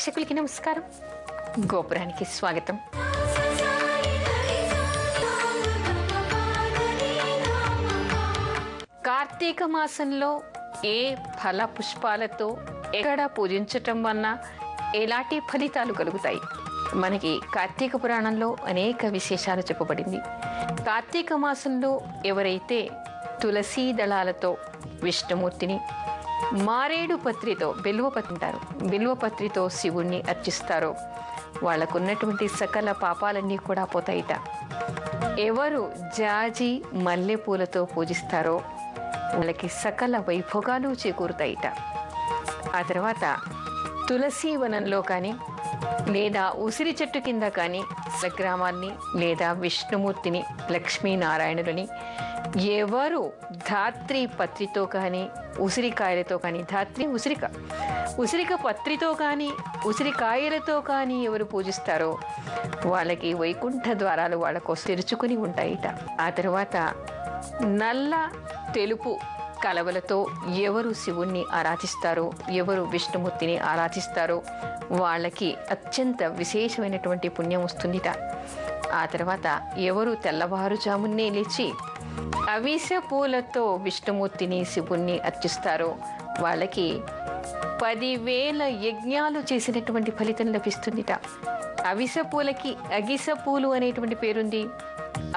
ప్రేక్షకులకి నమస్కారం. గోపురానికి స్వాగతం. కార్తీక మాసంలో ఏ ఫల పుష్పాలతో ఎక్కడ పూజించటం వలన ఎలాంటి ఫలితాలు కలుగుతాయి? మనకి కార్తీక పురాణంలో అనేక విశేషాలు చెప్పబడింది. కార్తీక మాసంలో ఎవరైతే తులసీ దళాలతో విష్ణుమూర్తిని, మారేడు పత్రితో బిల్వపత్రితో శివుణ్ణి అర్చిస్తారో వాళ్ళకున్నటువంటి సకల పాపాలన్నీ కూడా పోతాయిట. ఎవరు జాజి మల్లెపూలతో పూజిస్తారో వాళ్ళకి సకల వైభోగాలు చేకూరుతాయిట. ఆ తర్వాత తులసీ వనంలో కానీ లేదా ఉసిరి చెట్టు కింద కానీ సగ్రామాన్ని లేదా విష్ణుమూర్తిని, లక్ష్మీనారాయణులని ఎవరు ధాత్రి పత్రితో కానీ ఉసిరికాయలతో కానీ, ధాత్రి ఉసిరిక పత్రితో కానీ ఉసిరికాయలతో కానీ ఎవరు పూజిస్తారో వాళ్ళకి వైకుంఠ ద్వారాలు వాళ్ళ కోసం తెరుచుకుని ఉంటాయిట. ఆ తర్వాత నల్ల తెలుపు కలవలతో ఎవరు శివుణ్ణి ఆరాధిస్తారో, ఎవరు విష్ణుమూర్తిని ఆరాధిస్తారో వాళ్ళకి అత్యంత విశేషమైనటువంటి పుణ్యం వస్తుందిట. ఆ తర్వాత ఎవరు తెల్లవారుజామునే లేచి అవిస పూలతో విష్ణుమూర్తిని, శివుణ్ణి అర్చిస్తారో వాళ్ళకి 10,000 యజ్ఞాలు చేసినటువంటి ఫలితం లభిస్తుందిట. అవిస పూలకి అగిస పూలు అనేటువంటి పేరుంది.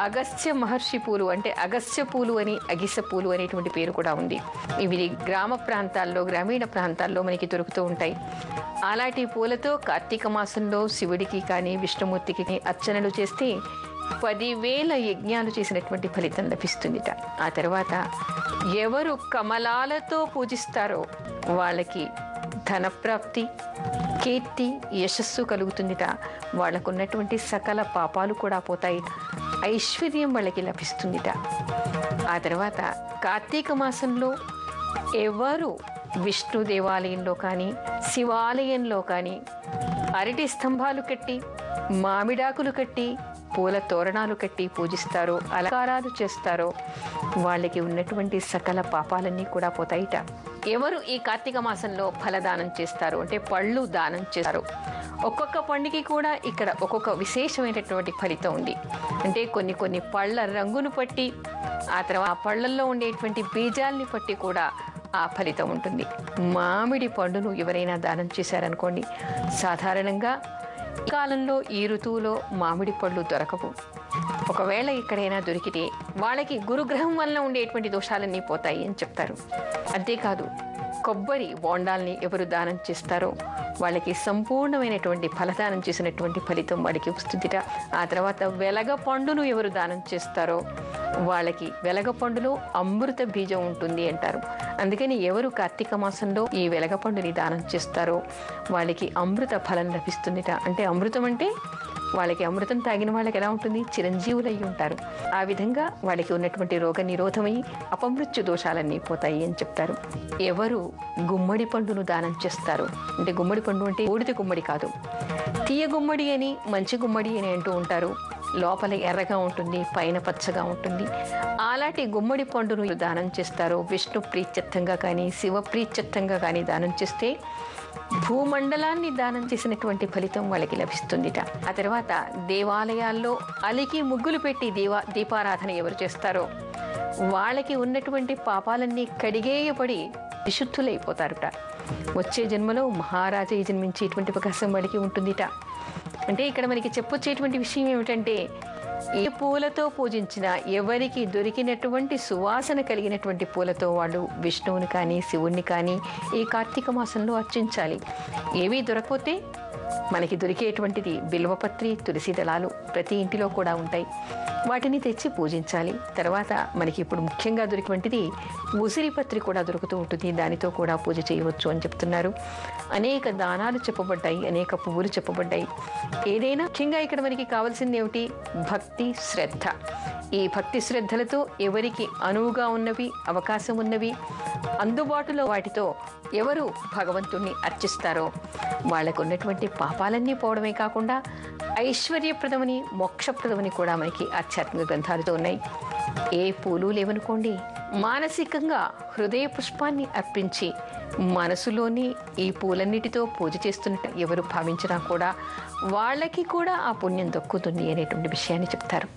అగస్త్య మహర్షి పూలు అంటే అగస్త్య పూలు అని, అగిస పూలు అనేటువంటి పేరు కూడా ఉంది. ఇవి గ్రామీణ ప్రాంతాల్లో మనకి దొరుకుతూ ఉంటాయి. అలాంటి పూలతో కార్తీక మాసంలో శివుడికి కానీ విష్ణుమూర్తికి అర్చనలు చేస్తే 10,000 యజ్ఞాలు చేసినటువంటి ఫలితం లభిస్తుందిట. ఆ తర్వాత ఎవరు కమలాలతో పూజిస్తారో వాళ్ళకి ధనప్రాప్తి, కీర్తి, యశస్సు కలుగుతుందిట. వాళ్ళకున్నటువంటి సకల పాపాలు కూడా పోతాయి, ఐశ్వర్యం వాళ్ళకి లభిస్తుందిట. ఆ తర్వాత కార్తీక మాసంలో ఎవరు విష్ణు దేవాలయంలో కానీ శివాలయంలో కానీ అరటి స్తంభాలు కట్టి, మామిడాకులు కట్టి, పూల తోరణాలు కట్టి పూజిస్తారో, అలంకారాలు చేస్తారో వాళ్ళకి ఉన్నటువంటి సకల పాపాలన్నీ కూడా పోతాయిట. ఎవరు ఈ కార్తీక మాసంలో ఫలదానం చేస్తారు అంటే పళ్ళు దానం చేస్తారు. ఒక్కొక్క పండుగకి కూడా ఇక్కడ ఒక్కొక్క విశేషమైనటువంటి ఫలితం ఉంది. అంటే కొన్ని పళ్ళ రంగును బట్టి, ఆ తర్వాత ఆ పళ్ళల్లో ఉండేటువంటి బీజాల్ని బట్టి కూడా ఆ ఫలితం ఉంటుంది. మామిడి పండును ఎవరైనా దానం చేశారనుకోండి, సాధారణంగా ఈ కాలంలో ఈ ఋతువులో మామిడి పళ్ళు దొరకవు. ఒకవేళ ఎక్కడైనా దొరికితే వాళ్ళకి గురుగ్రహం వలన ఉండేటువంటి దోషాలన్నీ పోతాయి అని చెప్తారు. అంతేకాదు కొబ్బరి బోండాల్ని ఎవరు దానం చేస్తారో వాళ్ళకి సంపూర్ణమైనటువంటి ఫలదానం చేసినటువంటి ఫలితం వాడికి వస్తుందిట. ఆ తర్వాత వెలగ పండును ఎవరు దానం చేస్తారో వాళ్ళకి వెలగ పండులో అమృత బీజం ఉంటుంది అంటారు. అందుకని ఎవరు కార్తీక మాసంలో ఈ వెలగ పండుని దానం చేస్తారో వాళ్ళకి అమృత ఫలం లభిస్తుందిట. అంటే అమృతం అంటే వాళ్ళకి అమృతం తాగిన వాళ్ళకి ఎలా ఉంటుంది? చిరంజీవులై ఉంటారు. ఆ విధంగా వాళ్ళకి ఉన్నటువంటి రోగ నిరోధమై అపమృత్యు దోషాలన్నీ పోతాయి అని చెప్తారు. ఎవరు గుమ్మడి పండును దానం చేస్తారు అంటే, గుమ్మడి పండు అంటే బూడిద గుమ్మడి కాదు, తీయ గుమ్మడి అని, మంచి గుమ్మడి అని అంటూ ఉంటారు. లోపల ఎర్రగా ఉంటుంది, పైన పచ్చగా ఉంటుంది. అలాంటి గుమ్మడి పండును దానం చేస్తారో, విష్ణు ప్రీత్యర్థంగా కానీ శివ ప్రీత్యర్థంగా కానీ దానం చేస్తే భూమండలాన్ని దానం చేసినటువంటి ఫలితం వాళ్ళకి లభిస్తుందిట. ఆ తర్వాత దేవాలయాల్లో అలికి ముగ్గులు పెట్టి దీపారాధన ఎవరు చేస్తారో వాళ్ళకి ఉన్నటువంటి పాపాలన్నీ కడిగేయబడి విశుద్ధులైపోతారుట. వచ్చే జన్మలో మహారాజై జన్మించేటువంటి అవకాశం వాళ్ళకి ఉంటుందిట. అంటే ఇక్కడ మనకి చెప్పొచ్చేటువంటి విషయం ఏమిటంటే, ఏ పూలతో పూజించినా ఎవరికి దొరికినటువంటి సువాసన కలిగినటువంటి పూలతో వాళ్ళు విష్ణువుని కానీ శివుణ్ణి కానీ ఈ కార్తీక మాసంలో అర్చించాలి. ఏవీ దొరకపోతే మనకి దొరికేటువంటిది బిల్వపత్రి, తులసి దళాలు ప్రతి ఇంటిలో కూడా ఉంటాయి. వాటిని తెచ్చి పూజించాలి. తర్వాత మనకి ఇప్పుడు ముఖ్యంగా దొరికినటువంటిది ఉసిరిపత్రి కూడా దొరుకుతూ ఉంటుంది. దానితో కూడా పూజ చేయవచ్చు అని చెప్తున్నారు. అనేక దానాలు చెప్పబడ్డాయి, అనేక పువ్వులు చెప్పబడ్డాయి. ఏదైనా ముఖ్యంగా ఇక్కడ మనకి కావాల్సింది ఏమిటి? భక్తి, శ్రద్ధ. ఈ భక్తి శ్రద్ధలతో ఎవరికి అనువుగా ఉన్నవి, అవకాశం ఉన్నవి, అందుబాటులో వాటితో ఎవరు భగవంతుణ్ణి అర్చిస్తారో వాళ్ళకు ఉన్నటువంటి పాపాలన్నీ పోవడమే కాకుండా ఐశ్వర్యప్రదమని, మోక్షప్రదమని కూడా మనకి ఆధ్యాత్మిక గ్రంథాలతో ఉన్నాయి. ఏ పూలు లేవనుకోండి, మానసికంగా హృదయ పుష్పాన్ని అర్పించి మనసులోని ఈ పూలన్నిటితో పూజ చేస్తున్నట్టు ఎవరు భావించినా కూడా వాళ్ళకి కూడా ఆ పుణ్యం దక్కుతుంది అనేటువంటి విషయాన్ని చెప్తారు.